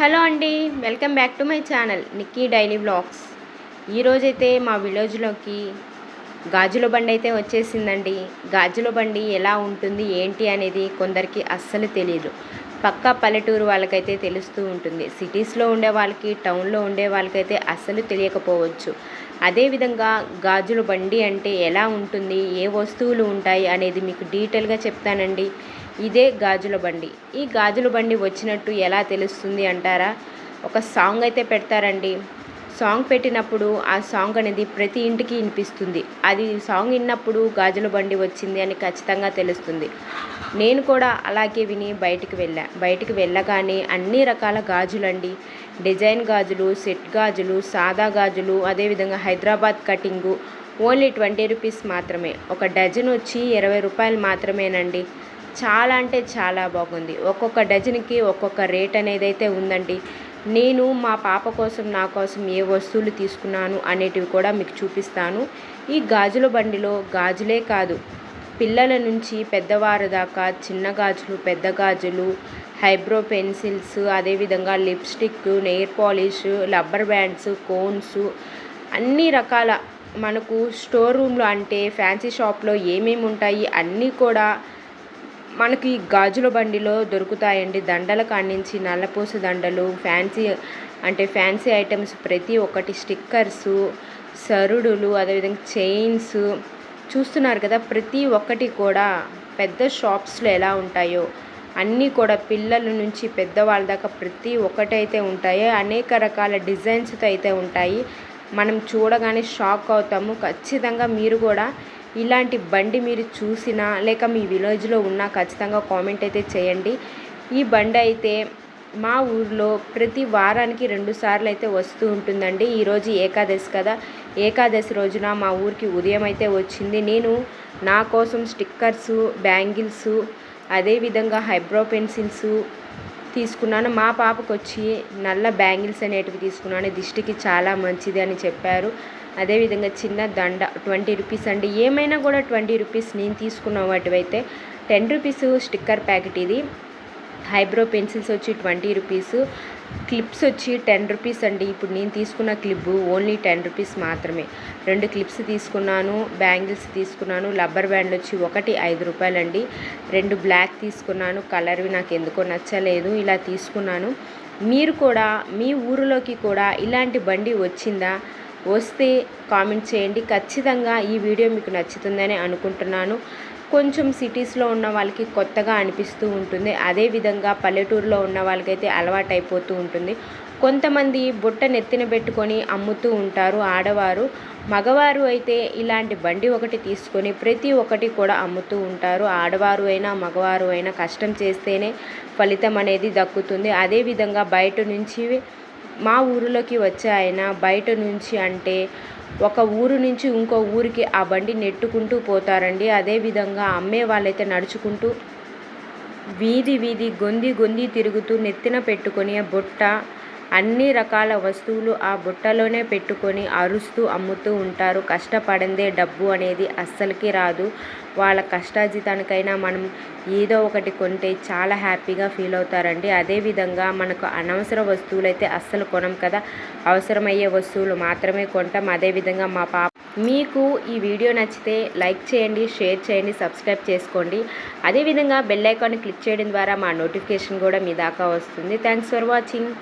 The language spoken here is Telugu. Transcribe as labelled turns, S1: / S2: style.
S1: హలో అండి, welcome back to my channel Nikki daily vlogs. ఈరోజైతే మా విలేజ్లోకి గాజుల బండి అయితే వచ్చేసిందండి. గాజుల బండి ఎలా ఉంటుంది ఏంటి అనేది కొందరికి అస్సలు తెలియదు. పక్కా పల్లెటూరు వాళ్ళకైతే తెలుస్తూ ఉంటుంది. సిటీస్లో ఉండే వాళ్ళకి, టౌన్లో ఉండే వాళ్ళకైతే అస్సలు తెలియకపోవచ్చు. అదేవిధంగా గాజుల బండి అంటే ఎలా ఉంటుంది, ఏ వస్తువులు ఉంటాయి అనేది మీకు డీటెయిల్గా చెప్తానండి. ఇదే గాజుల బండి. ఈ గాజుల బండి వచ్చినట్టు ఎలా తెలుస్తుంది అంటారా? ఒక సాంగ్ అయితే పెడతారండి. సాంగ్ పెట్టినప్పుడు ఆ సాంగ్ అనేది ప్రతి ఇంటికి వినిపిస్తుంది. అది సాంగ్ విన్నప్పుడు గాజుల బండి వచ్చింది అని ఖచ్చితంగా తెలుస్తుంది. నేను కూడా అలాగే విని బయటికి వెళ్ళగానే అన్ని రకాల గాజులండి. డిజైన్ గాజులు, సెట్ గాజులు, సాదా గాజులు, అదేవిధంగా హైదరాబాద్ కటింగు ఓన్లీ 20 రూపీస్ మాత్రమే. ఒక డజన్ వచ్చి 20 రూపాయలు మాత్రమేనండి. చాలా అంటే చాలా బాగుంది. ఒక్కొక్క డజన్కి ఒక్కొక్క రేట్ అనేది అయితే ఉందండి. నేను మా పాప కోసం, నా కోసం ఏ వస్తువులు తీసుకున్నాను అనేటివి కూడా మీకు చూపిస్తాను. ఈ గాజుల బండిలో గాజులే కాదు, పిల్లల నుంచి పెద్దవారు దాకా చిన్న గాజులు, పెద్ద గాజులు, హైబ్రో పెన్సిల్స్, అదేవిధంగా lipstick, nail polish, rubber bands, cones, అన్ని రకాల మనకు స్టోర్ రూమ్లో అంటే ఫ్యాన్సీ షాప్లో ఏమేమి ఉంటాయి అన్నీ కూడా మనకి గాజుల బండిలో దొరుకుతాయండి. దండల కానించి నల్లపూస దండలు, ఫ్యాన్సీ ఐటమ్స్ ప్రతి ఒక్కటి, స్టిక్కర్సు, సరుడులు, అదేవిధంగా చైన్స్ చూస్తున్నారు కదా. ప్రతి ఒక్కటి కూడా పెద్ద షాప్స్లో ఎలా ఉంటాయో అన్నీ కూడా పిల్లల నుంచి పెద్దవాళ్ళ దాకా ప్రతి ఒక్కటి అయితే ఉంటాయి. అనేక రకాల డిజైన్స్తో అయితే ఉంటాయి. మనం చూడగానే షాక్ అవుతాము. ఖచ్చితంగా మీరు కూడా ఇలాంటి బండి మీరు చూసినా లేక మీ విలేజ్లో ఉన్నా ఖచ్చితంగా కామెంట్ అయితే చేయండి. ఈ బండి అయితే మా ఊర్లో ప్రతి వారానికి 2 సార్లు అయితే వస్తూ ఉంటుందండి. ఈరోజు ఏకాదశి కదా, ఏకాదశి రోజున మా ఊరికి ఉదయం అయితే వచ్చింది. నేను నా కోసం స్టిక్కర్సు, బ్యాంగిల్సు, అదేవిధంగా హైబ్రో పెన్సిల్స్ తీసుకున్నాను. మా పాపకు వచ్చి నల్ల బ్యాంగిల్స్ అనేటివి తీసుకున్నాను. దిష్టికి చాలా మంచిది అని చెప్పారు. అదేవిధంగా చిన్న దండ 20 రూపీస్ అండి. ఏమైనా కూడా 20 రూపీస్. నేను తీసుకున్న వాటివైతే 10 రూపీస్ స్టిక్కర్ ప్యాకెట్. ఇది హైబ్రో పెన్సిల్స్ వచ్చి 20 రూపీస్, క్లిప్స్ వచ్చి 10 రూపీస్ అండి. ఇప్పుడు నేను తీసుకున్న క్లిప్ ఓన్లీ 10 రూపీస్ మాత్రమే. 2 క్లిప్స్ తీసుకున్నాను, బ్యాంగిల్స్ తీసుకున్నాను. రబ్బర్ బ్యాండ్ వచ్చి ఒకటి 5 రూపాయలండి. 2 బ్లాక్ తీసుకున్నాను, కలర్వి నాకు ఎందుకో నచ్చలేదు, ఇలా తీసుకున్నాను. మీరు కూడా మీ ఊరిలోకి కూడా ఇలాంటి బండి వచ్చిందా? వస్తే కామెంట్ చేయండి. ఖచ్చితంగా ఈ వీడియో మీకు నచ్చుతుందని అనుకుంటున్నాను. కొంచెం సిటీస్లో ఉన్న వాళ్ళకి కొత్తగా అనిపిస్తూ ఉంటుంది. అదేవిధంగా పల్లెటూరులో ఉన్న వాళ్ళకైతే అలవాటు అయిపోతూ ఉంటుంది. కొంతమంది బుట్ట నెత్తిన పెట్టుకొని అమ్ముతూ ఉంటారు ఆడవారు. మగవారు అయితే ఇలాంటి బండి ఒకటి తీసుకొని ప్రతి ఒక్కటి కూడా అమ్ముతూ ఉంటారు. ఆడవారు అయినా మగవారు అయినా కష్టం చేస్తేనే ఫలితం అనేది దక్కుతుంది. అదేవిధంగా బయట నుంచి మా ఊరిలోకి వచ్చే ఆయన బయట నుంచి అంటే ఒక ఊరు నుంచి ఇంకో ఊరికి ఆ బండి నెట్టుకుంటూ పోతారండి. అదేవిధంగా అమ్మే వాళ్ళైతే నడుచుకుంటూ వీధి గొంది తిరుగుతూ నెత్తిన పెట్టుకొని బుట్ట, అన్ని రకాల వస్తువులు ఆ బుట్టలోనే పెట్టుకొని అరుస్తూ అమ్ముతూ ఉంటారు. కష్టపడందే డబ్బు అనేది అస్సలకి రాదు. వాళ్ళ కష్టార్జితానికైనా మనం ఏదో ఒకటి కొంటే చాలా హ్యాపీగా ఫీల్ అవుతారండి. అదేవిధంగా మనకు అనవసర వస్తువులు అయితే అస్సలు కొనం కదా, అవసరమయ్యే వస్తువులు మాత్రమే కొంటాం. అదేవిధంగా మా పాప మీకు ఈ వీడియో నచ్చితే లైక్ చేయండి, షేర్ చేయండి, సబ్స్క్రైబ్ చేసుకోండి. అదేవిధంగా బెల్ ఐకాన్ని క్లిక్ చేయడం ద్వారా మా నోటిఫికేషన్ కూడా మీ దాకా వస్తుంది. Thanks for watching.